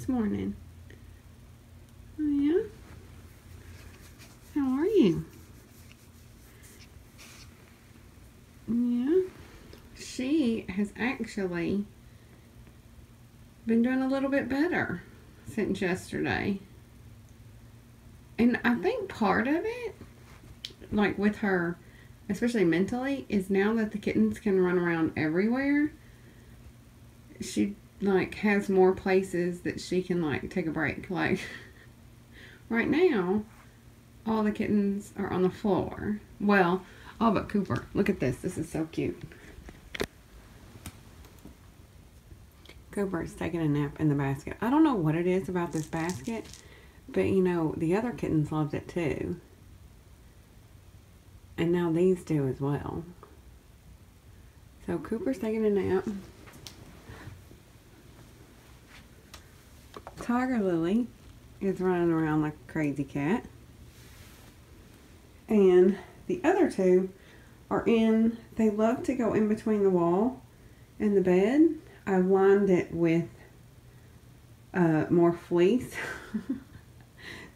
this morning. Oh, yeah? How are you? Yeah. She has actually been doing a little bit better since yesterday. And I think part of it, like with her, especially mentally, is now that the kittens can run around everywhere, she like has more places that she can like take a break. Like right now, all the kittens are on the floor. Well, all but Cooper. Look at this. This is so cute. Cooper is taking a nap in the basket. I don't know what it is about this basket, but you know, the other kittens loved it too. And now these do as well. So Cooper's taking a nap. Tiger Lily is running around like a crazy cat. And the other two are in, they love to go in between the wall and the bed. I lined it with more fleece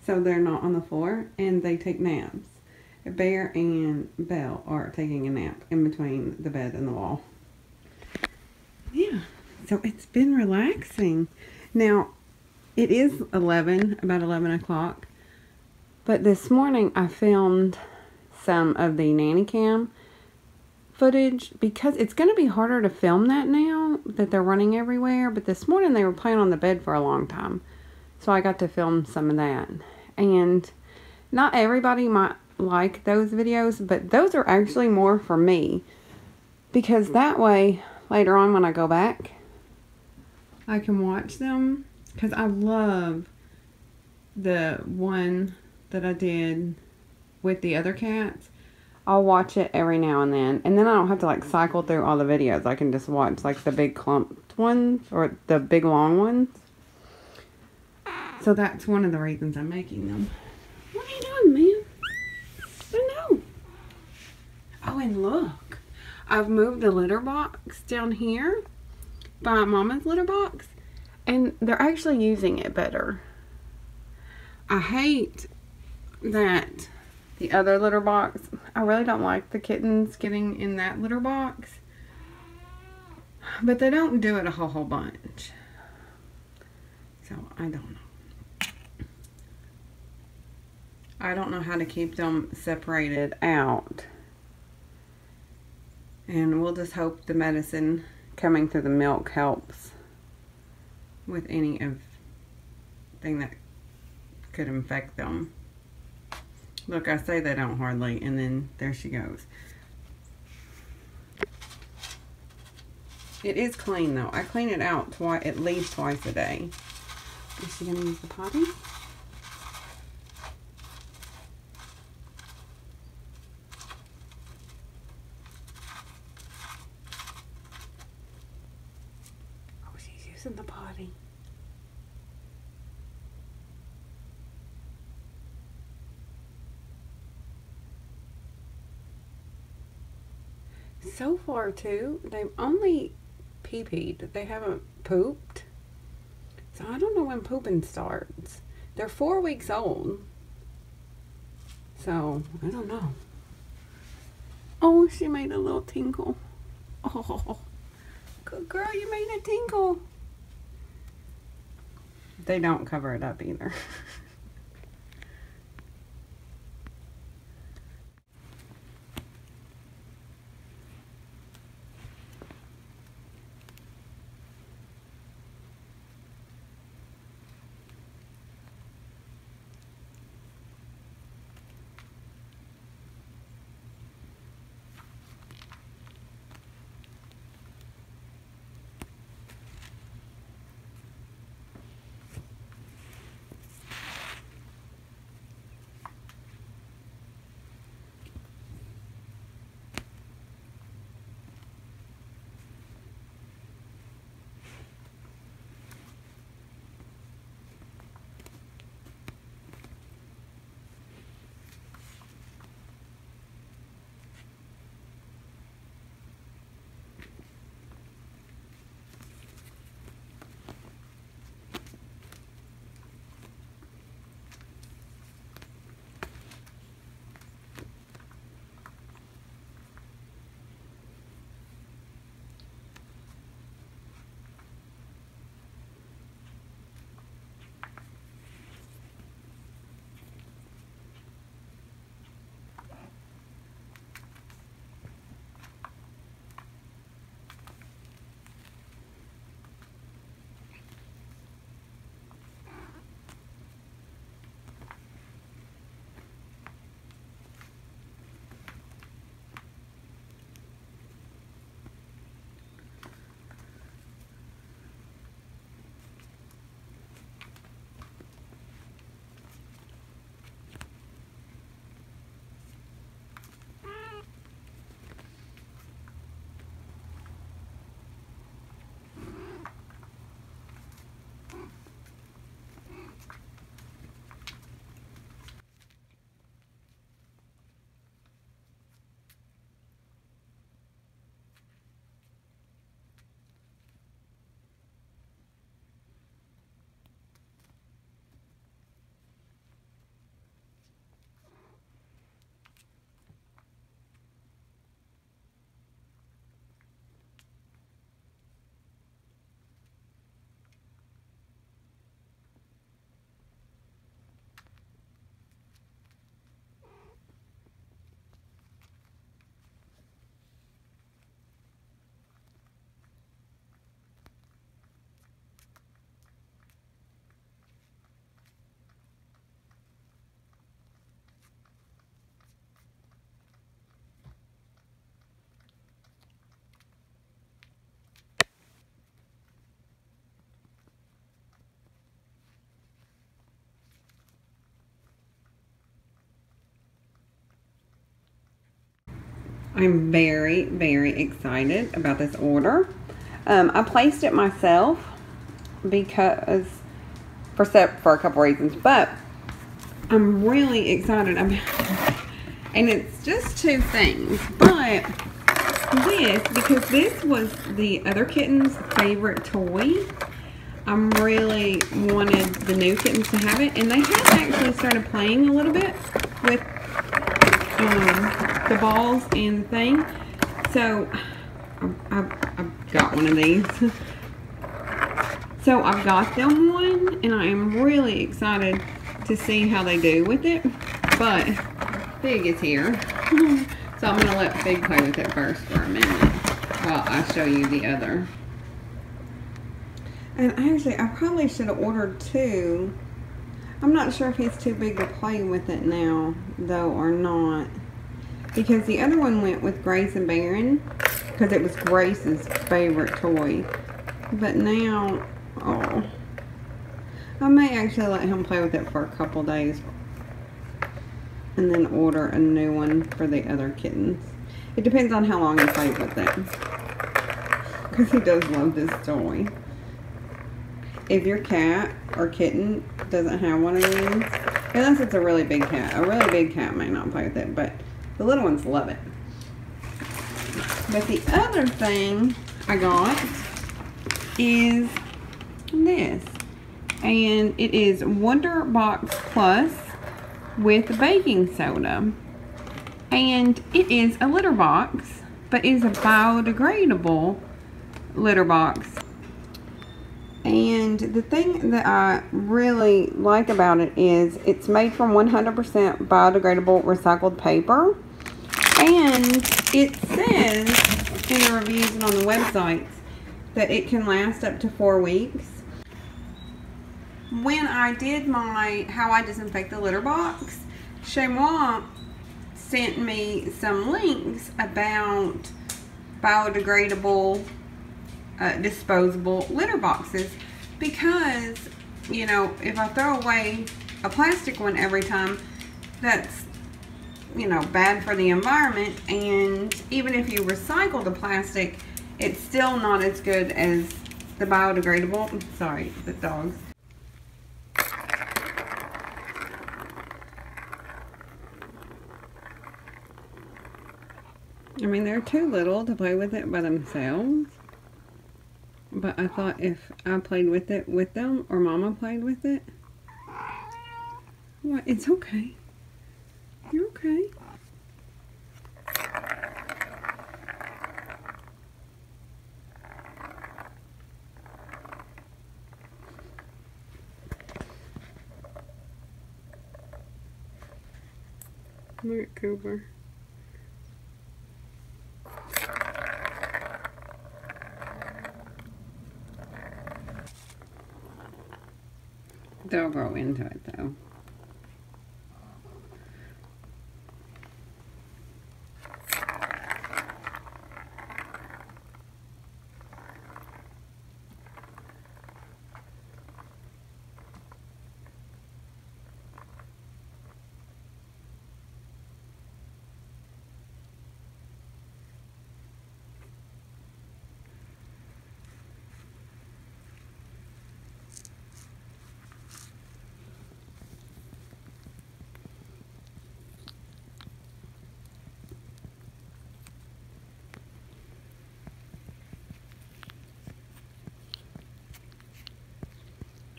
so they're not on the floor, and they take naps. Bear and Belle are taking a nap in between the bed and the wall. Yeah, so it's been relaxing. Now, it is about 11 o'clock, but this morning I filmed some of the nanny cam footage because it's going to be harder to film that now that they're running everywhere, but this morning they were playing on the bed for a long time, so I got to film some of that. And not everybody might like those videos, but those are actually more for me, because that way later on when I go back I can watch them, because I love the one that I did with the other cats. I'll watch it every now and then I don't have to like cycle through all the videos. I can just watch like the big clumped ones or the big long ones. So that's one of the reasons I'm making them. What are you doing, man? I know. Oh, and look, I've moved the litter box down here by Mama's litter box, and they're actually using it better. I hate that the other litter box, I really don't like the kittens getting in that litter box, but they don't do it a whole bunch, so I don't know. I don't know how to keep them separated out, and we'll just hope the medicine coming through the milk helps with any of thing that could infect them. Look, I say they don't hardly, and then there she goes. It is clean though. I clean it out at least twice a day. Is she gonna use the potty? Oh, she's using the potty. So far, too, they've only pee-peed. They haven't pooped. So I don't know when pooping starts. They're 4 weeks old. So, I don't know. Oh, she made a little tinkle. Oh, good girl, you made a tinkle. They don't cover it up either. I'm very, very excited about this order. I placed it myself because for a couple reasons, but I'm really excited about it. And it's just two things, but because this was the other kitten's favorite toy, I'm really wanted the new kittens to have it, and they have actually started playing a little bit with the balls and the thing. So I've got one of these. So I've got them one, and I am really excited to see how they do with it. But Fig is here, so I'm gonna let Fig play with it first for a minute while I show you the other. And actually, I probably should have ordered two. I'm not sure if he's too big to play with it now, though, or not. Because the other one went with Grace and Baron, because it was Grace's favorite toy. But now, oh, I may actually let him play with it for a couple days and then order a new one for the other kittens. It depends on how long he plays with it, because he does love this toy. If your cat or kitten doesn't have one of these, unless it's a really big cat may not play with it, but the little ones love it. But the other thing I got is this, and it is WonderBox Plus with baking soda, and it is a litter box, but it is a biodegradable litter box. And the thing that I really like about it is it's made from 100% biodegradable recycled paper. And it says in the reviews and on the websites that it can last up to 4 weeks. When I did my How I Disinfect the Litter Box, SheRa sent me some links about biodegradable disposable litter boxes, because, you know, if I throw away a plastic one every time, that's, you know, bad for the environment. And even if you recycle the plastic, it's still not as good as the biodegradable. Sorry, the dogs. I mean, they're too little to play with it by themselves. But I thought if I played with it with them, or Mama played with it. What? It's okay. You're okay. Look at Cooper. They'll grow into it though.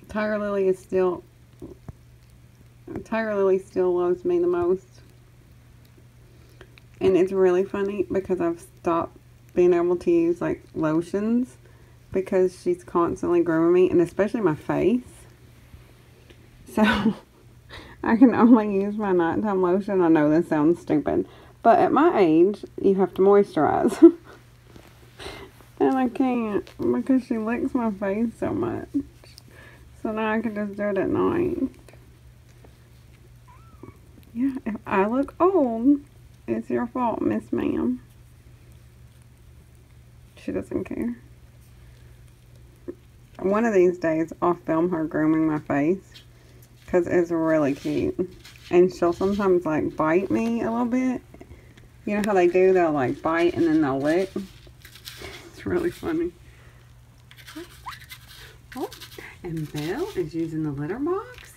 Tiger Lily still loves me the most. And it's really funny because I've stopped being able to use like lotions because she's constantly grooming me, and especially my face. So I can only use my nighttime lotion. I know this sounds stupid, but at my age you have to moisturize. And I can't because she licks my face so much. So now I can just do it at night. Yeah, if I look old, it's your fault, Miss Ma'am. She doesn't care. One of these days, I'll film her grooming my face, because it's really cute. And she'll sometimes, like, bite me a little bit. You know how they do? They'll like bite and then they'll lick. It's really funny. Oh, and Belle is using the litter box.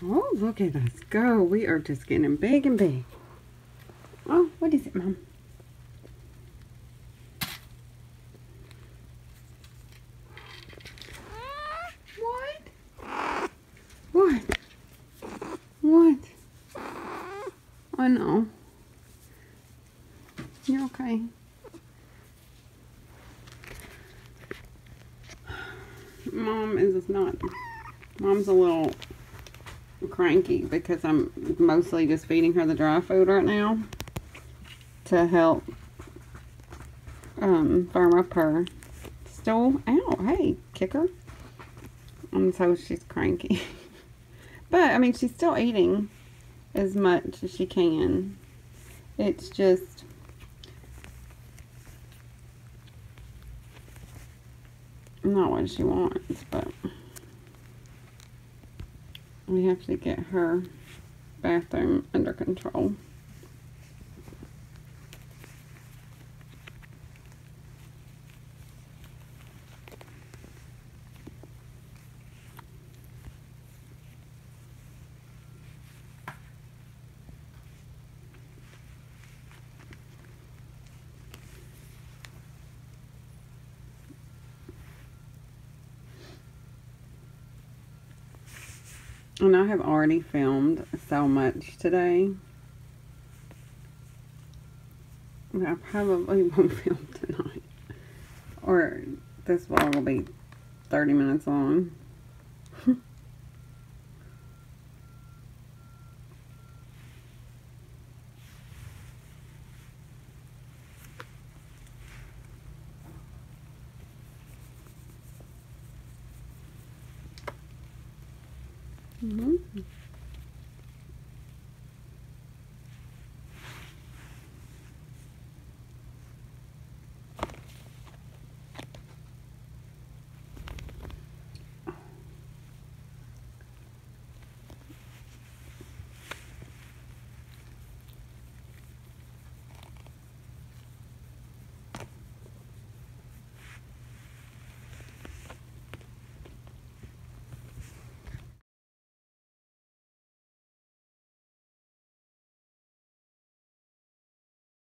Oh, look at us go. We are just getting big and big. Oh, what is it, Mom? What? What? What? I know. You're okay. Mom is not. Mom's a little cranky because I'm mostly just feeding her the dry food right now to help firm up her stool. Ow, hey, kicker. And so she's cranky. But, I mean, she's still eating as much as she can. It's just not what she wants, but we have to get her bathroom under control. And I have already filmed so much today. I probably won't film tonight. Or this vlog will be 30 minutes long. Mm-hmm.